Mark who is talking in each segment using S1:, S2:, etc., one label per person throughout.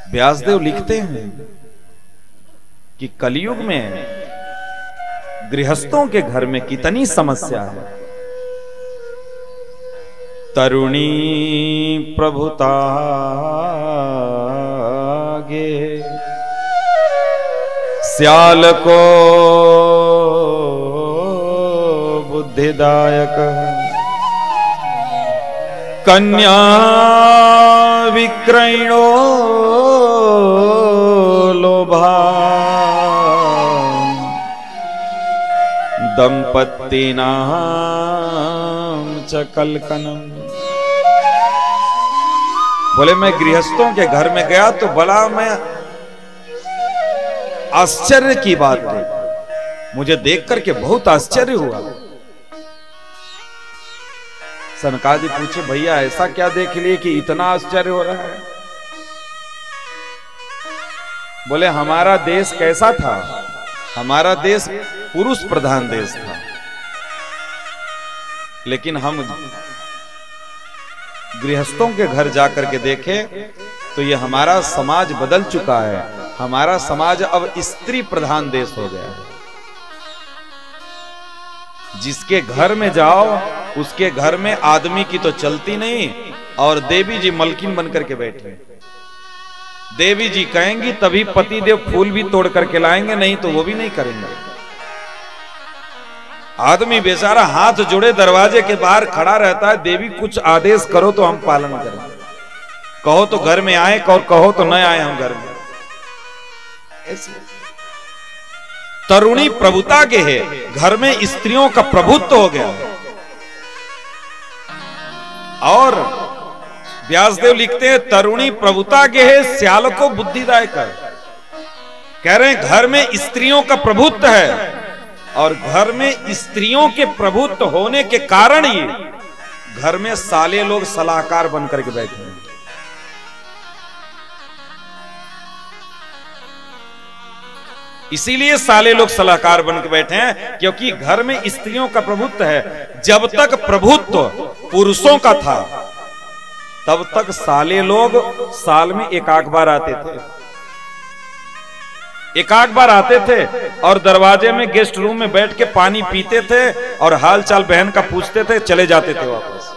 S1: व्यासदेव लिखते हैं कि कलयुग में गृहस्थों के घर में कितनी समस्या है। तरुणी प्रभुतागे स्याल को बुद्धिदायक कन्या विक्रयणो लोभा दंपत्तिनाम च कलकनम। बोले मैं गृहस्थों के घर में गया तो बड़ा मैं आश्चर्य की बात देखी, मुझे देख करके बहुत आश्चर्य हुआ। सनकादि पूछे भैया ऐसा क्या देख लिए कि इतना आश्चर्य हो रहा है? बोले हमारा देश कैसा था, हमारा देश पुरुष प्रधान देश था, लेकिन हम गृहस्थों के घर जाकर के देखे तो ये हमारा समाज बदल चुका है। हमारा समाज अब स्त्री प्रधान देश हो गया है। जिसके घर में जाओ उसके घर में आदमी की तो चलती नहीं, और देवी जी मलकिन बनकर के बैठे। देवी जी कहेंगी तभी पति देव फूल भी तोड़ करके लाएंगे, नहीं तो वो भी नहीं करेंगे। आदमी बेचारा हाथ जोड़े दरवाजे के बाहर खड़ा रहता है, देवी कुछ आदेश करो तो हम पालन करें, कहो तो घर में आए और कहो तो न आए हम घर में। ऐसे तरुणी प्रभुता के है, घर में स्त्रियों का प्रभुत्व हो गया। और व्यासदेव लिखते हैं तरुणी प्रभुता के है स्याल को बुद्धिदायक है। कह रहे हैं घर में स्त्रियों का प्रभुत्व है, और घर में स्त्रियों के प्रभुत्व होने के कारण ही घर में साले लोग सलाहकार बनकर के बैठे हैं। इसीलिए साले लोग सलाहकार बन के बैठे हैं, क्योंकि घर में स्त्रियों का प्रभुत्व है। जब तक प्रभुत्व पुरुषों का था तब तक साले लोग साल में एक आध बार आते थे, एक आध बार आते थे और दरवाजे में गेस्ट रूम में बैठ के पानी पीते थे और हाल चाल बहन का पूछते थे, चले जाते थे वापस।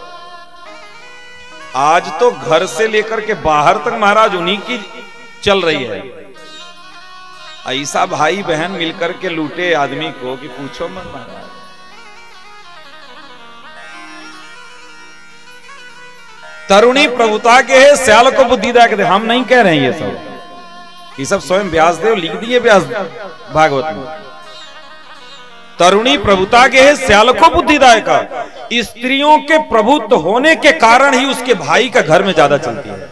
S1: आज तो घर से लेकर के बाहर तक महाराज उन्हीं की चल रही है। ऐसा भाई बहन मिलकर के लूटे आदमी को कि पूछो मत महाराज। तरुणी प्रभुता के है स्याल को बुद्धिदायक दे। हम नहीं कह रहे हैं ये सब स्वयं व्यासदेव लिख दिए व्यास भागवत में। तरुणी प्रभुता के है स्याल को बुद्धिदायक। स्त्रियों के प्रभुत्व होने के कारण ही उसके भाई का घर में ज्यादा चलती है।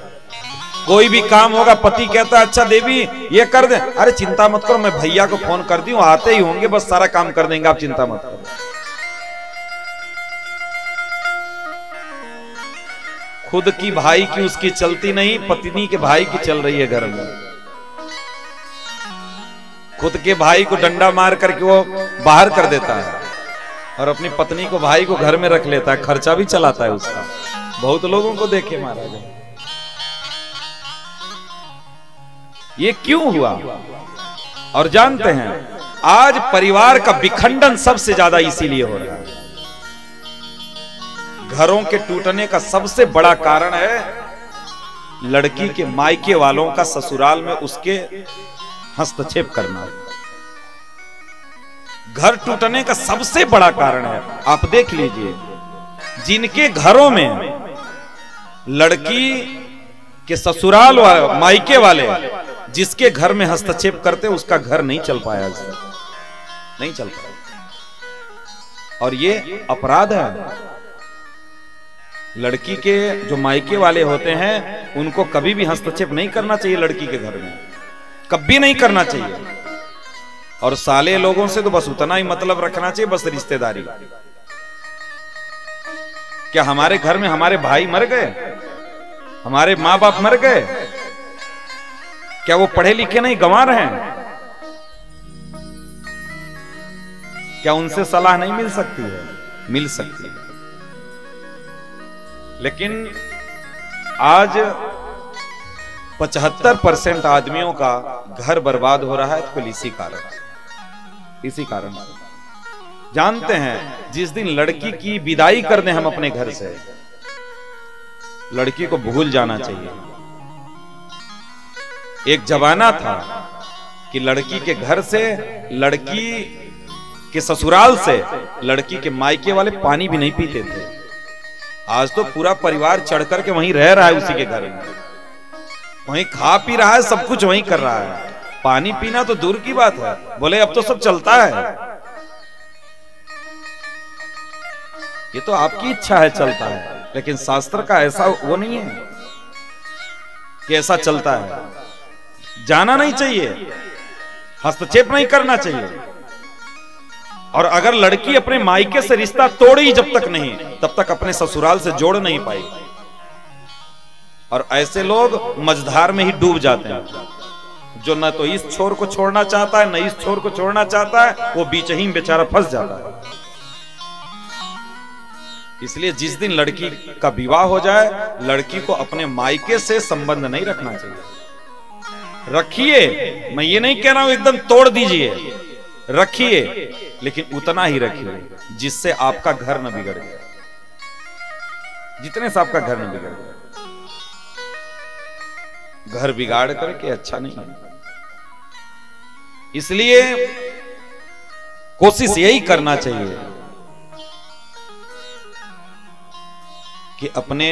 S1: कोई भी काम होगा पति कहता है अच्छा देवी ये कर दे, अरे चिंता मत करो मैं भैया को फोन कर दी हूं, आते ही होंगे, बस सारा काम कर देंगे, आप चिंता मत करो। खुद की भाई की उसकी चलती नहीं, पत्नी के भाई की चल रही है घर में। खुद के भाई को डंडा मार करके वो बाहर कर देता है और अपनी पत्नी को भाई को घर में रख लेता है, खर्चा भी चलाता है उसका। बहुत लोगों को देखे महाराज। ये क्यों हुआ? और जानते हैं आज परिवार का विखंडन सबसे ज्यादा इसीलिए हो रहा है। घरों के टूटने का सबसे बड़ा कारण है लड़की के मायके वालों का ससुराल में उसके हस्तक्षेप करना। घर टूटने का सबसे बड़ा कारण है। आप देख लीजिए जिनके घरों में लड़की के ससुराल वाले मायके वाले जिसके घर में हस्तक्षेप करते उसका घर नहीं चल पाया, नहीं चल पाया। और ये अपराध है। लड़की के जो मायके वाले होते हैं उनको कभी भी हस्तक्षेप नहीं करना चाहिए लड़की के घर में, कभी नहीं करना चाहिए। और साले लोगों से तो बस उतना ही मतलब रखना चाहिए, बस रिश्तेदारी। क्या हमारे घर में हमारे भाई मर गए, हमारे माँ बाप मर गए, क्या वो पढ़े लिखे नहीं गंवार हैं? क्या उनसे सलाह नहीं मिल सकती है? मिल सकती है। लेकिन आज 75% आदमियों का घर बर्बाद हो रहा है, तो इसी कारण जानते हैं, जिस दिन लड़की की विदाई कर दें हम अपने घर से, लड़की को भूल जाना चाहिए। एक जमाना था कि लड़की के घर से, लड़की के ससुराल से लड़की के मायके वाले पानी भी नहीं पीते थे। आज तो पूरा परिवार चढ़ करके वहीं रह रहा है, उसी के घर में वहीं खा पी रहा है, सब कुछ वहीं कर रहा है। पानी पीना तो दूर की बात है, बोले अब तो सब चलता है। ये तो आपकी इच्छा है, चलता है, लेकिन शास्त्र का ऐसा वो नहीं है कि ऐसा चलता है। जाना नहीं चाहिए, हस्तक्षेप नहीं करना चाहिए। और अगर लड़की अपने मायके से रिश्ता तोड़ी जब तक नहीं, तब तक अपने ससुराल से जोड़ नहीं पाएगी। और ऐसे लोग मझधार में ही डूब जाते हैं, जो न तो इस छोर को छोड़ना चाहता है, न इस छोर को छोड़ना चाहता है, वो बीच ही बेचारा फंस जाता है। इसलिए जिस दिन लड़की का विवाह हो जाए, लड़की को अपने मायके से संबंध नहीं रखना चाहिए। रखिए, मैं ये नहीं कह रहा हूं एकदम तोड़ दीजिए, रखिए, लेकिन उतना ही रखिए जिससे आपका घर न बिगड़ जाए, जितने से आपका घर न बिगड़ जाए। घर बिगाड़ करके अच्छा नहीं है। इसलिए कोशिश यही करना चाहिए कि अपने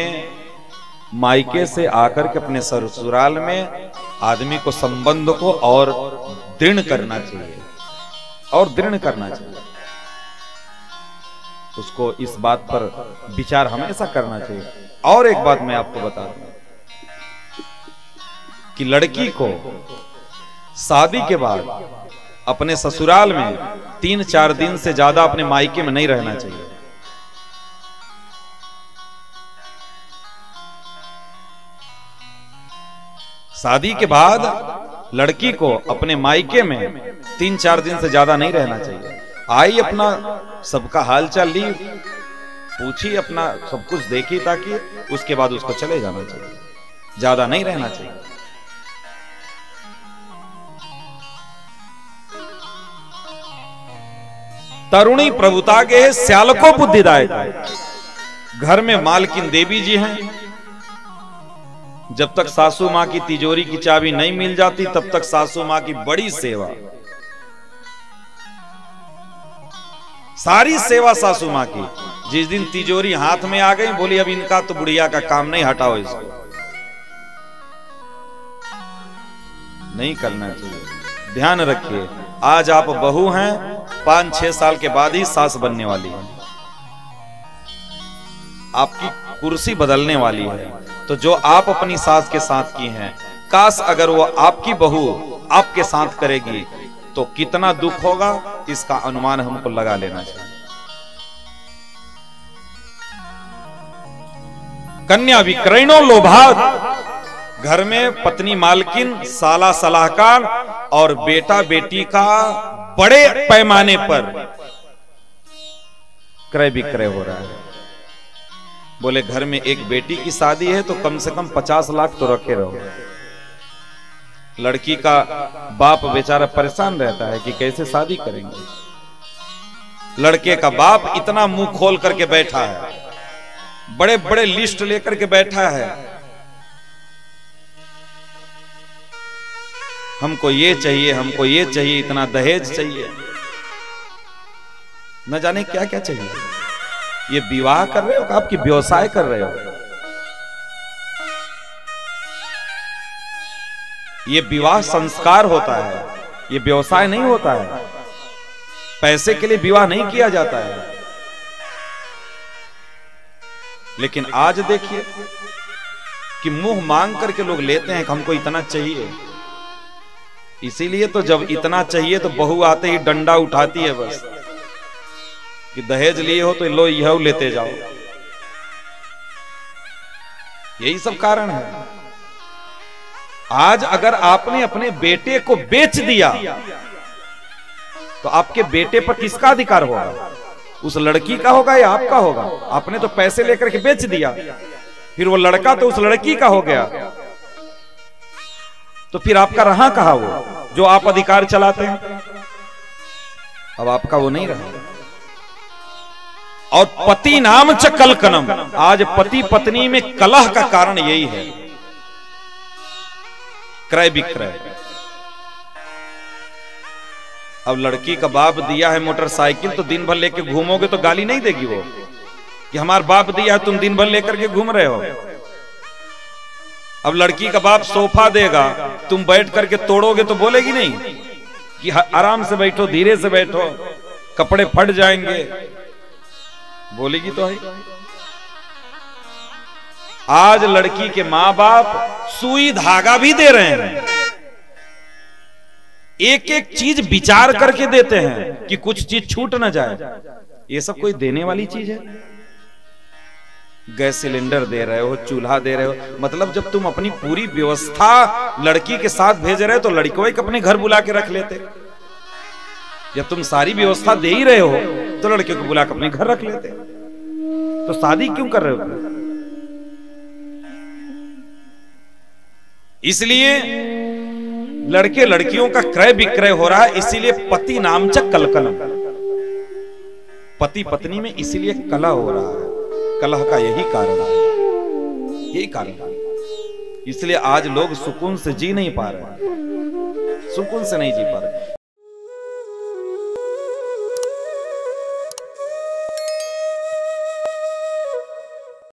S1: मायके से आकर के अपने ससुराल में आदमी को संबंध को और दृढ़ करना चाहिए, और दृढ़ करना चाहिए। उसको इस बात पर विचार हमेशा करना चाहिए। और एक बात मैं आपको बता दूं कि लड़की को शादी के बाद अपने ससुराल में 3-4 दिन से ज्यादा अपने मायके में नहीं रहना चाहिए। शादी के बाद लड़की को अपने मायके में 3-4 दिन से ज्यादा नहीं रहना चाहिए। आई अपना सबका हालचाल ली, पूछी, अपना सब कुछ देखी, ताकि उसके बाद उसको चले जाना चाहिए, ज्यादा नहीं रहना चाहिए। तरुणी प्रभुता के स्यालको बुद्धिदायक। घर में मालकिन देवी जी हैं, जब तक सासू मां की तिजोरी की चाबी नहीं मिल जाती, तब तक सासू मां की बड़ी सेवा, सारी सेवा सासू मां की। जिस दिन तिजोरी हाथ में आ गई, बोली अब इनका तो बुढ़िया का काम नहीं, हटाओ इसको, नहीं करना चाहिए। ध्यान रखिए, आज आप बहू हैं, 5-6 साल के बाद ही सास बनने वाली है, आपकी कुर्सी बदलने वाली है। तो जो आप अपनी सास के साथ की हैं, काश अगर वो आपकी बहू आपके साथ करेगी तो कितना दुख होगा, इसका अनुमान हमको लगा लेना चाहिए। कन्या विक्रयणो लोभात। घर में पत्नी मालकिन, साला सलाहकार और बेटा बेटी का बड़े पैमाने पर क्रय विक्रय हो रहा है। बोले घर में एक बेटी की शादी है तो कम से कम 50 लाख तो रखे रहो। लड़की का बाप बेचारा परेशान रहता है कि कैसे शादी करेंगे। लड़के का बाप इतना मुंह खोल करके बैठा है, बड़े बड़े लिस्ट लेकर के बैठा है, हमको ये चाहिए, हमको ये चाहिए, इतना दहेज चाहिए, न जाने क्या क्या चाहिए। ये विवाह कर रहे हो कि आपकी व्यवसाय कर रहे हो? ये विवाह संस्कार होता है, ये व्यवसाय नहीं होता है। पैसे के लिए विवाह नहीं किया जाता है। लेकिन आज देखिए कि मुंह मांग करके लोग लेते हैं कि हमको इतना चाहिए। इसीलिए तो जब इतना चाहिए तो बहू आते ही डंडा उठाती है बस कि दहेज लिए हो तो लो यह लेते जाओ। यही सब कारण है। आज अगर आपने अपने बेटे को बेच दिया तो आपके बेटे पर किसका अधिकार होगा? उस लड़की का होगा या आपका होगा? आपने तो पैसे लेकर के बेच दिया, फिर वो लड़का तो उस लड़की का हो गया। तो फिर आपका रहा कहां वो जो आप अधिकार चलाते हैं? अब आपका वो नहीं रहा। और पति नाम च कलकनम, आज पति पत्नी में कलह का कारण यही है, क्रय विक्रय। अब लड़की का बाप दिया है मोटरसाइकिल, तो दिन भर लेके घूमोगे तो गाली नहीं देगी वो कि हमारा बाप दिया है तुम दिन भर लेकर के घूम रहे हो। अब लड़की का बाप सोफा देगा, तुम बैठ करके तोड़ोगे तो बोलेगी नहीं कि आराम से बैठो, धीरे से बैठो, कपड़े फट जाएंगे, बोलेगी तो है। आज लड़की के मां बाप सुई धागा भी दे रहे हैं, एक एक चीज विचार करके देते हैं कि कुछ चीज छूट ना जाए। ये सब कोई देने वाली चीज है? गैस सिलेंडर दे रहे हो, चूल्हा दे रहे हो, मतलब जब तुम अपनी पूरी व्यवस्था लड़की के साथ भेज रहे हो तो लड़की को एक अपने घर बुला के रख लेते। जब तुम सारी व्यवस्था दे ही रहे हो तो लड़के को बुला के अपने घर रख लेते। तो शादी क्यों कर रहे हो? इसलिए लड़के लड़कियों का क्रय विक्रय हो रहा है। इसीलिए पति नाम च कलकलम, पति पत्नी में इसीलिए कलह हो रहा है। कलह का यही कारण है, यही कारण है। इसलिए आज लोग सुकून से जी नहीं पा रहे, सुकून से नहीं जी पा रहे।